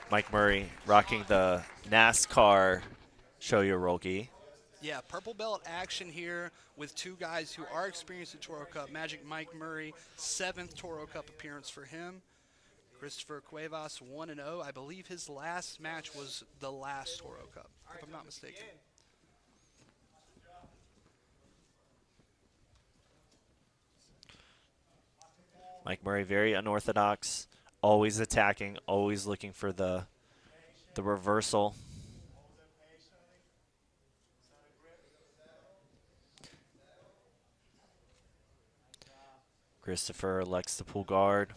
Mike Murray rocking the NASCAR Shoyo Rogi. Yeah, purple belt action here with two guys who are experienced in Toro Cup. Magic Mike Murray, seventh Toro Cup appearance for him. Christopher Cuevas, 1-0. I believe his last match was the last Toro Cup, if I'm not mistaken. Mike Murray very unorthodox, always attacking, always looking for the reversal. Christopher elects to pull guard.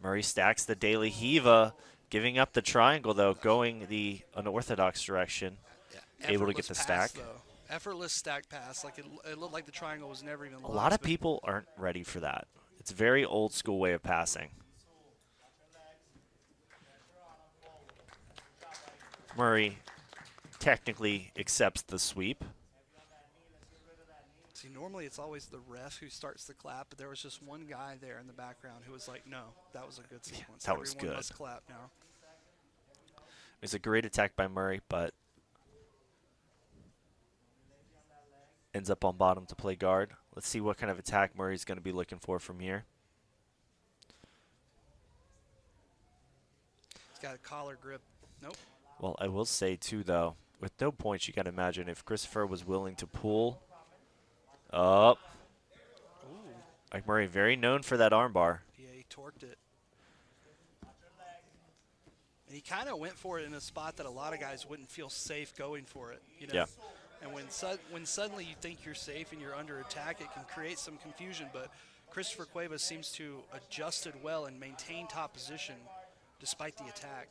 Murray stacks the daily Hiva, giving up the triangle, though, going the unorthodox direction. Yeah, Able to get effortless the pass, stack. though. Effortless stack pass. Like it looked like the triangle was never even A lot lost. of But people aren't ready for that. It's a very old school way of passing. Murray technically accepts the sweep. see, normally it's always the ref who starts the clap, but there was just one guy there in the background who was like, no, that was a good sequence. That was Everyone good. must clap now. It's a great attack by Murray, but ends up on bottom to play guard. Let's see what kind of attack Murray's going to be looking for from here. He's got a collar grip. Nope. Well, I will say, too, though, with no points, you got to imagine if Christopher was willing to pull up. Ooh. Mike Murray, very known for that armbar. Yeah, he torqued it. And he kind of went for it in a spot that a lot of guys wouldn't feel safe going for it. You know? Yeah. And when suddenly you think you're safe and you're under attack, it can create some confusion. But Christopher Cuevas seems to adjusted well and maintain top position despite the attack.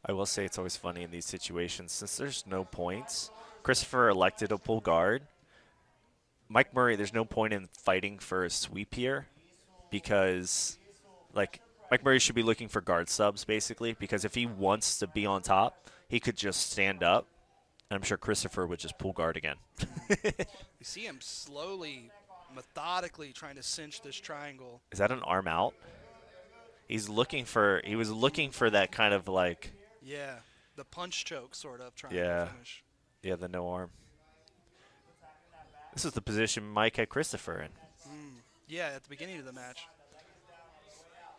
I will say it's always funny in these situations. Since there's no points, Christopher elected to pull guard. Mike Murray, there's no point in fighting for a sweep here because, like, Mike Murray should be looking for guard subs, basically, because if he wants to be on top, he could just stand up, and I'm sure Christopher would just pull guard again. You see him slowly, methodically trying to cinch this triangle. Is that an arm out? He was looking for that kind of like, Yeah, the punch choke sort of trying Yeah. to finish. yeah, the no arm. This is the position Mike had Christopher in. Yeah, at the beginning of the match.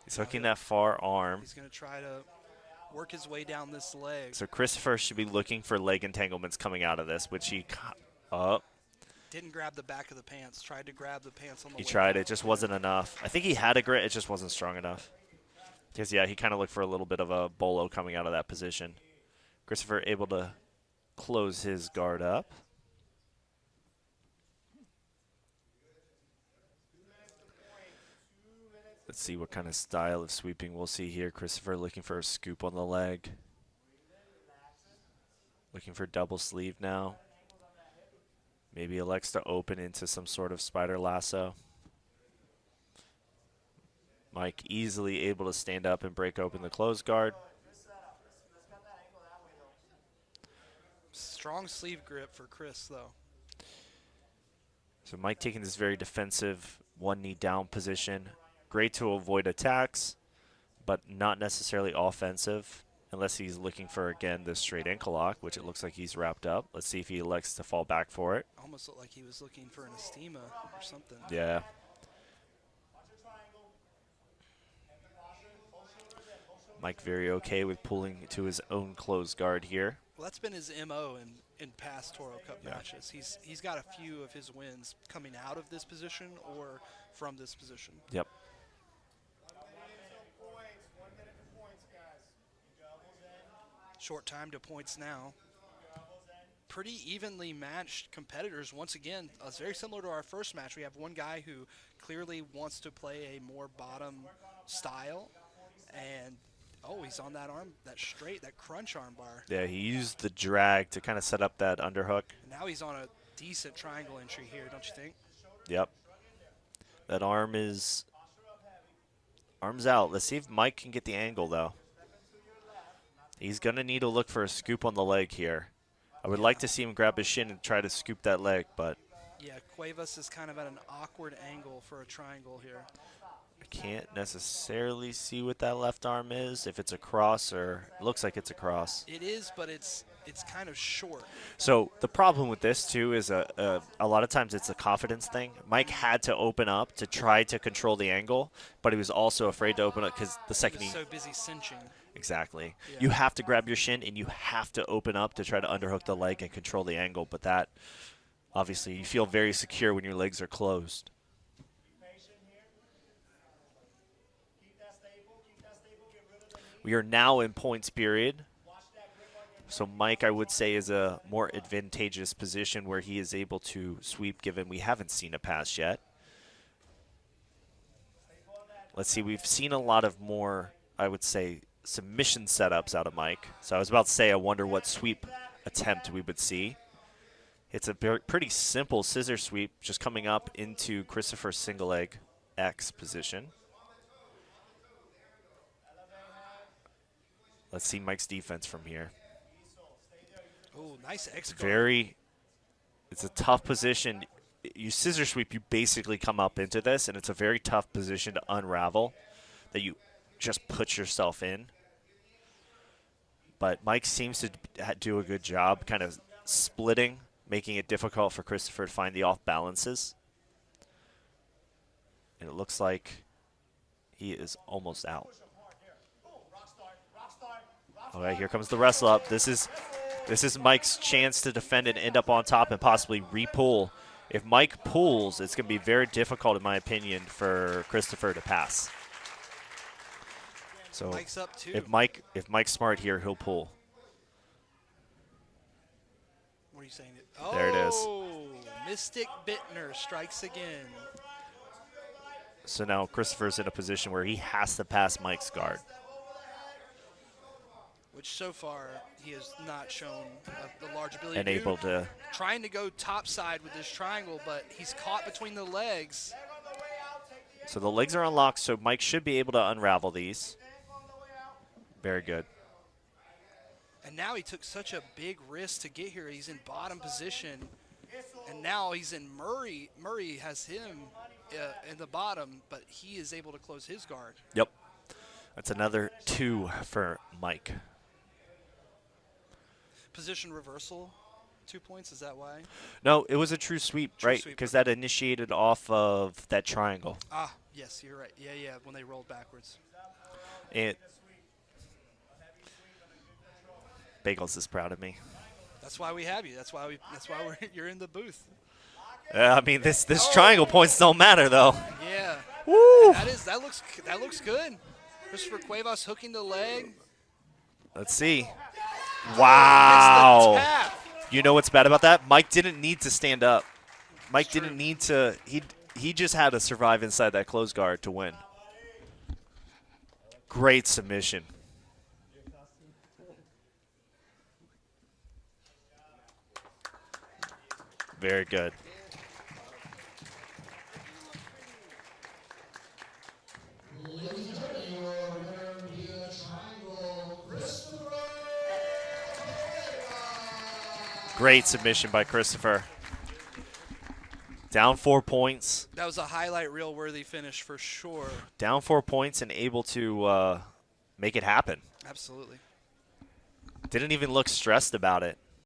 He's hooking that far arm. He's going to try to work his way down this leg. So Christopher should be looking for leg entanglements coming out of this, which he Didn't grab the back of the pants. Tried to grab the pants on the he way tried. down. It just wasn't enough. I think he had a grit. It just wasn't strong enough. Because, yeah, he kind of looked for a little bit of a bolo coming out of that position. Christopher able to close his guard up. Let's see what kind of style of sweeping we'll see here. Christopher looking for a scoop on the leg. Looking for double sleeve now. Maybe elects to open into some sort of spider lasso. Mike easily able to stand up and break open the closed guard. Strong sleeve grip for Chris, though. So Mike taking this very defensive one knee down position. Great to avoid attacks, but not necessarily offensive unless he's looking for, again, this straight ankle lock, which it looks like he's wrapped up. Let's see if he elects to fall back for it. Almost looked like he was looking for an estima or something. Yeah. Mike very okay with pulling to his own closed guard here. Well, that's been his MO in past Toro Cup Yeah. matches. He's got a few of his wins coming out of this position or from this position. Yep. Short time to points now. Pretty evenly matched competitors. Once again, it's very similar to our first match. We have one guy who clearly wants to play a more bottom style, and he's on that arm, that crunch arm bar. Yeah, he used the drag to kind of set up that underhook. Now he's on a decent triangle entry here, don't you think? Yep. That arm's out. Let's see if Mike can get the angle, though. He's going to need to look for a scoop on the leg here. I would like to see him grab his shin and try to scoop that leg, but Yeah, Cuevas is kind of at an awkward angle for a triangle here. I can't necessarily see what that left arm is, if it's a cross or it looks like it's a cross. It is, but it's kind of short. So the problem with this too is a lot of times it's a confidence thing. Mike had to open up to try to control the angle, but he was also afraid to open up because the second He was so busy cinching. exactly, Yeah. you have to grab your shin and you have to open up to try to underhook the leg and control the angle. But that obviously you feel very secure when your legs are closed. We are now in points period. So Mike, I would say, is a more advantageous position where he is able to sweep, given we haven't seen a pass yet. Let's see, we've seen a lot of more, I would say, submission setups out of Mike. So I was about to say, I wonder what sweep attempt we would see. It's a pretty simple scissor sweep, just coming up into Christopher's single leg X position. Let's see Mike's defense from here. Oh, nice X guard. It's a tough position. You scissor sweep, you basically come up into this, and it's a very tough position to unravel that you just put yourself in. But Mike seems to do a good job kind of splitting, making it difficult for Christopher to find the off balances. And it looks like he is almost out. All right, here comes the wrestle up. This is Mike's chance to defend and end up on top and possibly re-pull. If Mike pulls, it's going to be very difficult, in my opinion, for Christopher to pass. So Mike's up too. if Mike's smart here, he'll pull. What are you saying? There it is. Oh, Mystic Bittner strikes again. So now Christopher's in a position where he has to pass Mike's guard. Which so far he has not shown the large ability And to do. able to. Trying to go topside with this triangle, but he's caught between the legs. So the legs are unlocked, so Mike should be able to unravel these. Very good. And now he took such a big risk to get here. He's in bottom position. And now he's in Murray. Murray has him in the bottom, but he is able to close his guard. Yep. That's another 2 for Mike. Position reversal, 2 points, is that why? No, it was a true sweep, True right? sweep, Because okay. that initiated off of that triangle. Ah, yes, you're right. Yeah, when they rolled backwards. And Bagels is proud of me. That's why we have you. That's why you're in the booth. I mean, this triangle points don't matter, though. Yeah. Woo! That looks good. Christopher Cuevas hooking the leg. Let's see. Gets Wow. the tap. You know what's bad about that? Mike didn't need to stand up. Mike It's true. didn't need to. He just had to survive inside that closed guard to win. Great submission. Very good. Great submission by Christopher. Down 4 points. That was a highlight reel worthy finish for sure. Down 4 points and able to make it happen. Absolutely. Didn't even look stressed about it.